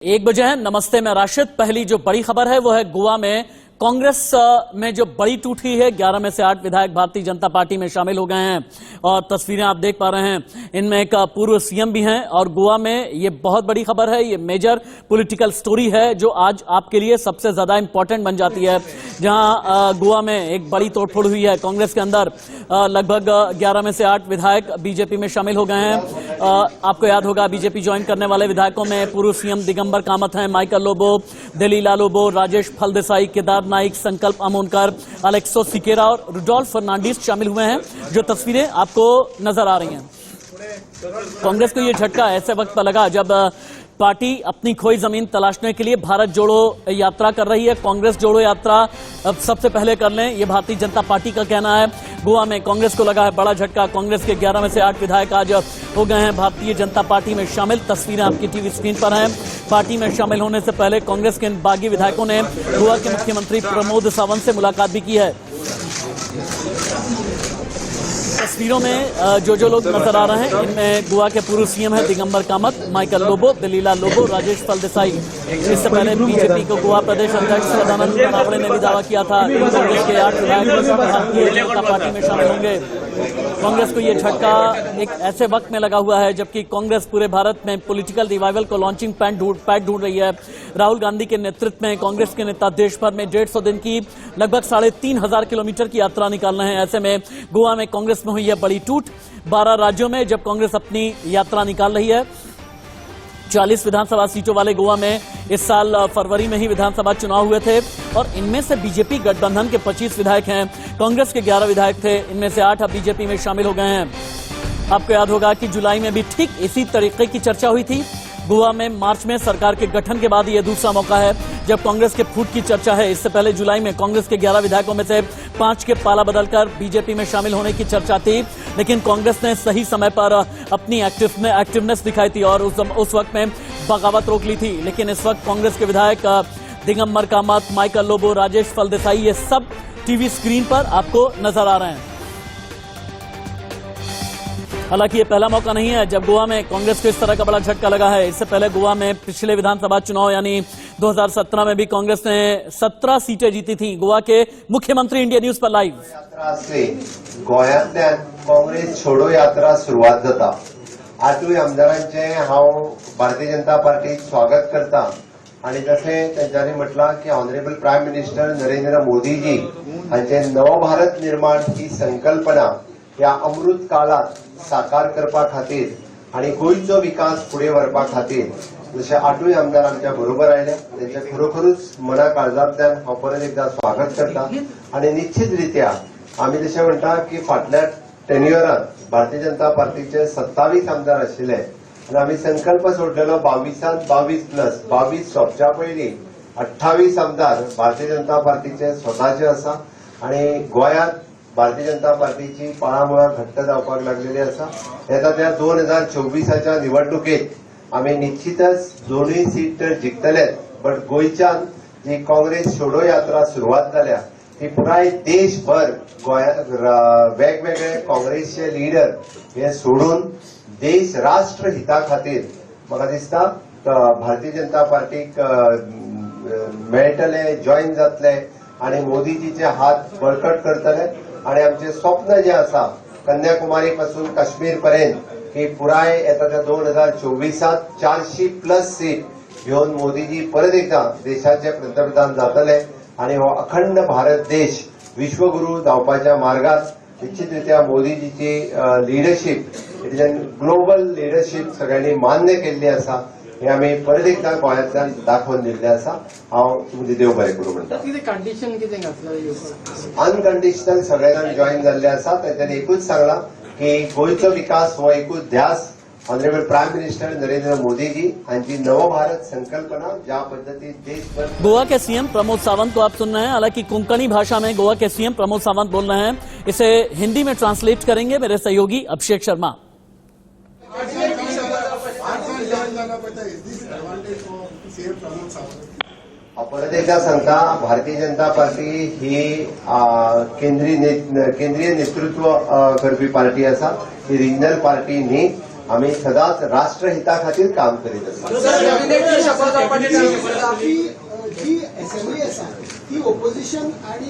1 बजे है। नमस्ते, मैं राशिद। पहली जो बड़ी खबर है वो है गोवा में कांग्रेस में जो बड़ी टूट हुई है। 11 में से 8 विधायक भारतीय जनता पार्टी में शामिल हो गए हैं और तस्वीरें आप देख पा रहे हैं। इनमें एक पूर्व सीएम भी हैं और गोवा में ये बहुत बड़ी खबर है। ये मेजर पॉलिटिकल स्टोरी है जो आज आपके लिए सबसे ज्यादा इंपॉर्टेंट बन जाती है। जहां गोवा में एक बड़ी तोड़फोड़ हुई है कांग्रेस के अंदर। लगभग 11 में से 8 विधायक बीजेपी में शामिल हो गए हैं। आपको याद होगा बीजेपी ज्वाइन करने वाले विधायकों में पूर्व सीएम दिगंबर कामत हैं, माइकल लोबो, दलीला लोबो, राजेश फलदेसाई, केदार नाइक, संकल्प अमोनकर, अलेक्सो सिकेरा और रुडोल्फ फर्नांडिस शामिल हुए हैं। जो तस्वीरें आपको नजर आ रही हैं, कांग्रेस को यह झटका ऐसे वक्त पर लगा जब पार्टी अपनी खोई जमीन तलाशने के लिए भारत जोड़ो यात्रा कर रही है। कांग्रेस जोड़ो यात्रा अब सबसे पहले कर लें, यह भारतीय जनता पार्टी का कहना है। गोवा में कांग्रेस को लगा है बड़ा झटका। कांग्रेस के 11 में से 8 विधायक आज हो गए हैं भारतीय जनता पार्टी में शामिल। तस्वीरें आपकी टीवी स्क्रीन पर हैं। पार्टी में शामिल होने से पहले कांग्रेस के इन बागी विधायकों ने गोवा के मुख्यमंत्री प्रमोद सावंत से मुलाकात भी की है। तस्वीरों में जो लोग नजर आ रहे हैं इनमें गोवा के पूर्व सीएम है दिगंबर कामत, माइकल लोबो, दलीला लोबो, राजेश फलदेसाई। इससे पहले बीजेपी को गोवा प्रदेश अध्यक्ष सदानंद गौड़ा ने भी दावा किया था कि कांग्रेस के 8 विधायक भारतीय जनता पार्टी में शामिल होंगे। कांग्रेस को यह झटका एक ऐसे वक्त में लगा हुआ है जबकि कांग्रेस पूरे भारत में पॉलिटिकल रिवाइवल को लॉन्चिंग पैड ढूंढ रही है। राहुल गांधी के नेतृत्व में कांग्रेस के नेता देश भर में 150 दिन की लगभग 3,500 किलोमीटर की यात्रा निकाल रहे हैं। ऐसे में गोवा में कांग्रेस में हुई है बड़ी टूट। 12 राज्यों में जब कांग्रेस अपनी यात्रा निकाल रही है। 40 विधानसभा सीटों वाले गोवा में इस साल फरवरी में ही विधानसभा चुनाव हुए थे और इनमें से बीजेपी गठबंधन के 25 विधायक हैं। कांग्रेस के 11 विधायक थे, इनमें से 8 अब बीजेपी में शामिल हो गए हैं। आपको याद होगा कि जुलाई में भी ठीक इसी तरीके की चर्चा हुई थी। गोवा में मार्च में सरकार के गठन के बाद यह दूसरा मौका है जब कांग्रेस के फूट की चर्चा है। इससे पहले जुलाई में कांग्रेस के 11 विधायकों में से 5 के पाला बदलकर बीजेपी में शामिल होने की चर्चा थी, लेकिन कांग्रेस ने सही समय पर अपनी एक्टिवनेस दिखाई थी और उस वक्त में बगावत रोक ली थी। लेकिन इस वक्त कांग्रेस के विधायक दिगंबर कामत, माइकल लोबो, राजेश फलदेसाई, ये सब टीवी स्क्रीन पर आपको नजर आ रहे हैं। हालांकि ये पहला मौका नहीं है जब गोवा में कांग्रेस को इस तरह का बड़ा झटका लगा है। इससे पहले गोवा में पिछले विधानसभा चुनाव यानी 2017 में भी कांग्रेस ने 17 सीटें जीती थी। गोवा के मुख्यमंत्री इंडिया न्यूज पर लाइव। यात्रा असली गोंयांतल्यान काँग्रेस छोडो यात्रा सुरुवात जाता। आठूय आमदारांचे हांव भारतीय जनता पार्टीत स्वागत करता आणि जशें तेंच्यांनी म्हटलां की ऑनरेबल प्रायम मिनिस्टर नरेंद्र मोदीजी हांचे नवभारत निर्माण ही संकल्पना या अमृत काळात साकार करपा खातीर आणि गोंयचो विकास फुडें व्हरपा खातीर जशें आठूय आमदार आमच्या बरोबर आयले तेंचे खरोखरूच मना काळजांतल्यान हांव परत एकदा स्वागत करता। आणि निश्चित रित्या आमी जशें म्हणटा की फाटल्या टेन्युअरांत भारतीय जनता पार्टीचे 27 आमदार आशिल्ले आनी आमी संकल्प सोडलेलो 22 प्लस 22 सोंपच्या पयलीं 28 आमदार भारतीय जनता पार्टीचे स्वताचे आसा आणि गोंयांत भारतीय जनता पार्टीची पाळामुळा घट्ट जावपाक लागलेली आसा। येता त्या 2024च्या निवडणुकेत आमी निश्चितच दोनूय सीट तर जिखतलेच, बट गोंयच्यान जी काँग्रेस छोडो यात्रा सुरुवात जाल्या ती पुराय देशभर गोंयांत वेगवेगळे काँग्रेसचे लिडर हे सोडून देश राष्ट्र हिता खातीर म्हाका दिसता भारतीय जनता पार्टीक मेळटले, जॉईन जातले आणि मोदीजीचे हात बळकट करतले आणि आमचे स्वप्न जे आसा कन्याकुमारी पासून काश्मीर पर्यंत की पुराय येता त्या 2024 400 प्लस सीट घेऊन मोदीजी परत एकदा देशाचे पंतप्रधान जातले आणि हो अखंड भारत देश विश्वगुरू जावपाच्या मार्गात निश्चितरित्या मोदीजीची लिडरशिप ग्लोबल लिडरशिप सगळ्यांनी मान्य केल्ली आसा हे आमी परत एकदा गोंयांतल्यान दाखोवन दिल्लें आसा। हांव तुमचे देव बरें करूं म्हणटा। कंडिशन कितें घातलें? अनकंडिशनल सगळे जाण जॉईन जाल्ले आसा। तेंच्यांनी एकूच सांगलां की गोंयचो विकास हो एकूच ध्यास honourable prime minister Narendra Modi ji हांची नवभारत संकल्पना ज्या पद्धति देशभर। गोवा के सीएम प्रमोद सावंत को आप सुन रहे हैं। हालांकि कोंकणी भाषा में गोवा के सीएम प्रमोद सावंत बोल रहे हैं, इसे हिंदी में ट्रांसलेट करेंगे मेरे सहयोगी अभिषेक शर्मा। परत एकदा सांगता, भारतीय जनता पार्टी ही केंद्रीय नेतृत्व करपी पार्टी आसा, ही रिजनल पार्टी न्ही आम्ही सदांच राष्ट्रहिता खातीर काम करीत आसा. जी असेंब्ली आसा ती ओपोजिशन आणि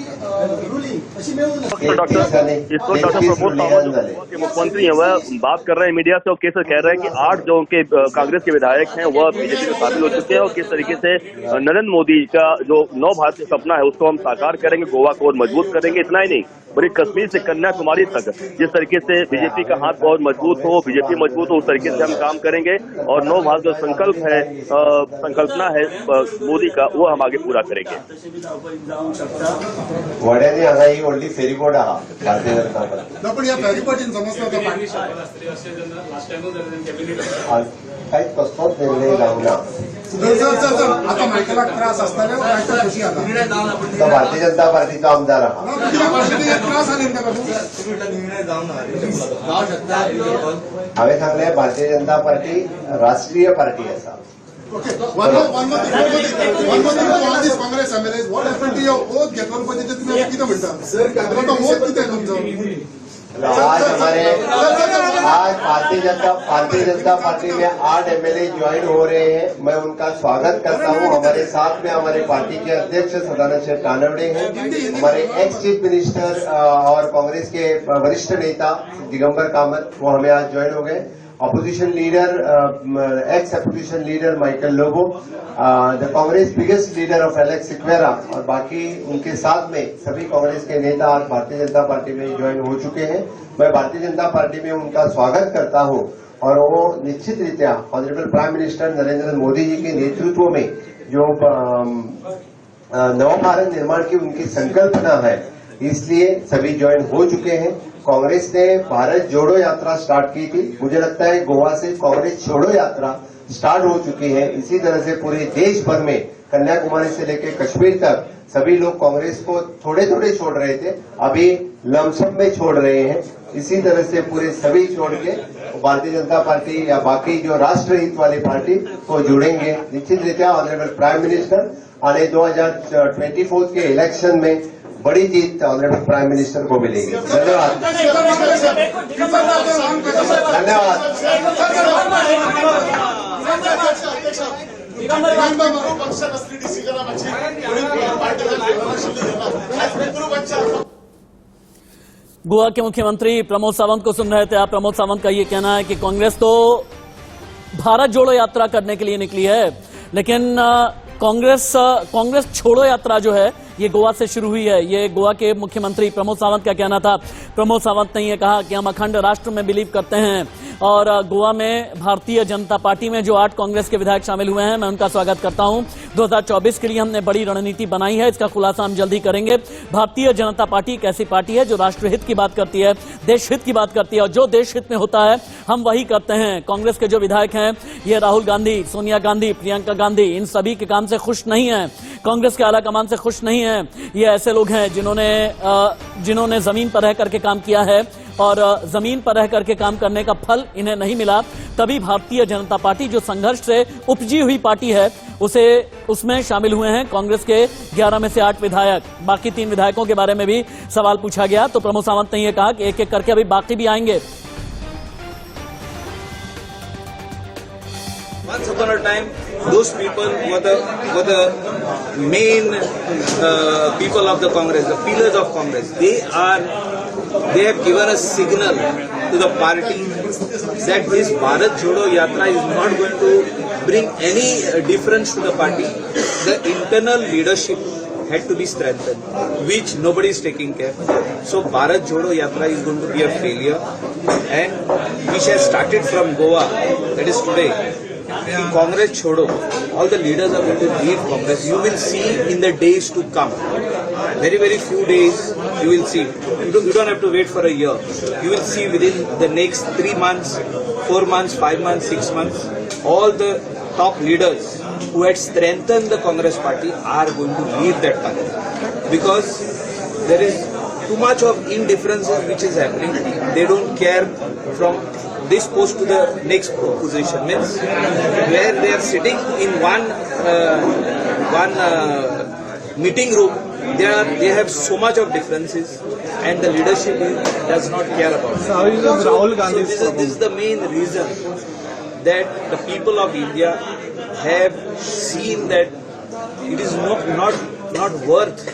रुलिंग अशी मिळून इस वक्त डॉक्टर प्रमोद सावंत के मुख्यमंत्री हैं वह बात कर रहे हैं मीडिया से और कैसे कह रहे हैं कि 8 जो उनके कांग्रेस के विधायक हैं वह बीजेपी में शामिल हो चुके हैं और किस तरीके से नरेंद्र मोदी का जो नव भारत का सपना है उसको हम साकार करेंगे, गोवा को और मजबूत करेंगे. इतना ही नहीं बल्कि कश्मीर से कन्याकुमारी तक जिस तरीके से बीजेपी का हाथ बहुत मजबूत हो, बीजेपी मजबूत हो, उस तरीके से हम काम करेंगे और नव भारत जो संकल्प है, संकल्पना है मोदी का, वो हम आगे पूरा करेंगे. वड्यांनी हांगा ही व्हडली फेरीबोर्ड आहा भारतीय जनता पार्टी. पण या फेरीबोर्डीन समजता कांयच कसलोच निर्णय जावना. आता मायकलाक त्रास आसताले मायकल खुशी आता तो भारतीय जनता पार्टीचो आमदार आहा. त्रास आले बाबू हांवें सांगलें भारतीय जनता पार्टी राष्ट्रीय पार्टी आसा. Okay. One more thing to all these Congress MLAs. What happened to your oath घेतला पहिले तुम्ही किती म्हणता? आता oath किती आहे तुमचं? आज भारतीय जनता पार्टी में 8 एमएलए ज्वाइन हो रहे हैं. मैं उनका स्वागत करता हूं. हमारे साथ में हमारे पार्टी के अध्यक्ष सदानंद शेठ कानवड़े हैं, हमारे एक्स चीफ मिनिस्टर और कांग्रेस के वरिष्ठ नेता दिगंबर कामत, वो हमें आज ज्वाइन हो गए. Opposition leader, x opposition leader Michael Lobo, the Congress biggest leader of Alex Sequeira और बाकी उनके साथ में सभी कांग्रेस के नेता आज भारतीय जनता पार्टी में ज्वाइन हो चुके हैं. मैं भारतीय जनता पार्टी में उनका स्वागत करता हूं और वो निश्चित रीत्या honourable prime minister Narendra Modi ji के नेतृत्व में जो नव भारत निर्माण की उनकी संकल्पना है, इसलिए सभी ज्वाइन हो चुके हैं. कांग्रेस ने भारत जोड़ो यात्रा स्टार्ट की थी. मुझे लगता है गोवा से कांग्रेस छोड़ो यात्रा स्टार्ट हो चुकी है. इसी तरह से पूरे देश भर में कन्याकुमारी से लेकर कश्मीर तक सभी लोग कांग्रेस को थोड़े थोड़े छोड़ रहे थे, अभी लमसम में छोड़ रहे हैं. इसी तरह से पूरे सभी छोड़ के भारतीय जनता पार्टी या बाकी जो राष्ट्रहित वाली पार्टी को जुड़ेंगे. निश्चित रीत्या ऑनरेबल प्राइम मिनिस्टर आने 2024 के इलेक्शन में बड़ी जीत ऑनरेबल प्राइम मिनिस्टर को मिलेगी. धन्यवाद. गोवा के मुख्यमंत्री प्रमोद सावंत को सुन रहे थे आप. प्रमोद सावंत का ये कहना है कि कांग्रेस तो भारत जोड़ो यात्रा करने के लिए निकली है, लेकिन कांग्रेस छोड़ो यात्रा जो है ये गोवा से शुरू हुई है. ये गोवा के मुख्यमंत्री प्रमोद सावंत का कहना था. प्रमोद सावंत ने ये कहा कि हम अखंड राष्ट्र में बिलीव करते हैं और गोवा में भारतीय जनता पार्टी में जो 8 कांग्रेस के विधायक शामिल हुए हैं, मैं उनका स्वागत करता हूं. 2024 के लिए हमने बड़ी रणनीति बनाई है, इसका खुलासा हम जल्दी करेंगे. भारतीय जनता पार्टी एक ऐसी पार्टी है जो राष्ट्रहित की बात करती है, देश हित की बात करती है और जो देश हित में होता है हम वही करते हैं. कांग्रेस के जो विधायक हैं ये राहुल गांधी, सोनिया गांधी, प्रियंका गांधी, इन सभी के काम से खुश नहीं है, कांग्रेस के आला कमान से खुश नहीं है. ये ऐसे लोग हैं जिन्होंने जमीन पर रह करके काम किया है और जमीन पर रह करके काम करने का फल इन्हें नहीं मिला. तभी भारतीय जनता पार्टी जो संघर्ष से उपजी हुई पार्टी है उसमें शामिल हुए हैं कांग्रेस के 11 में से 8 विधायक. बाकी 3 विधायकों के बारे में भी सवाल पूछा गया तो प्रमोद सावंत ने यह कहा कि एक एक करके अभी बाकी भी आएंगे. Once upon a time, those people were the main people of the Congress, the pillars of Congress. They have given a signal to the party that this Bharat Jodo Yatra is not going to bring any difference to the party. The internal leadership had to be strengthened, which nobody is taking care. So Bharat Jodo Yatra is going to be a failure, and which has started from Goa, that is today. Congress Chodo, all the leaders are going to lead Congress. You will see in the days to come. Very, very few days you will see. You don't have to wait for a year. You will see within the next 3 months, 4 months, 5 months, 6 months, all the top leaders who had strengthened the Congress party are going to lead that party. Because there is too much of indifferences which is happening. They don't care from this post to the next position, means where they are sitting in one meeting room, they have so much of differences, and the leadership does not care about it. So this is the main reason that the people of India have seen that it is not worth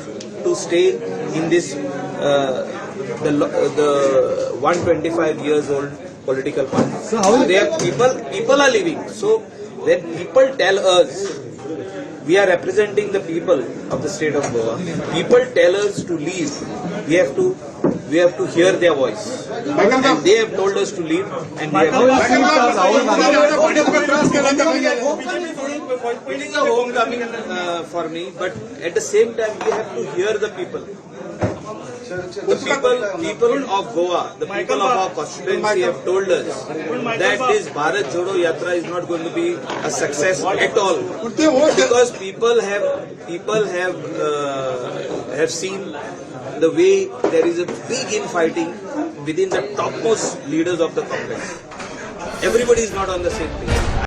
to stay in this the 125 years old political party. So they are people are leaving. So when people tell us, we are representing the people of the state of Goa. People tell us to leave. We have to hear their voice. And they have told us to leave. And we it is a homecoming for me. But at the same time, we have to hear the people. The people of Goa, the people of our constituency have told us that this Bharat Jodo Yatra is not going to be a success at all, because people have seen the way there is a big infighting within the topmost leaders of the Congress. Everybody is not on the same page.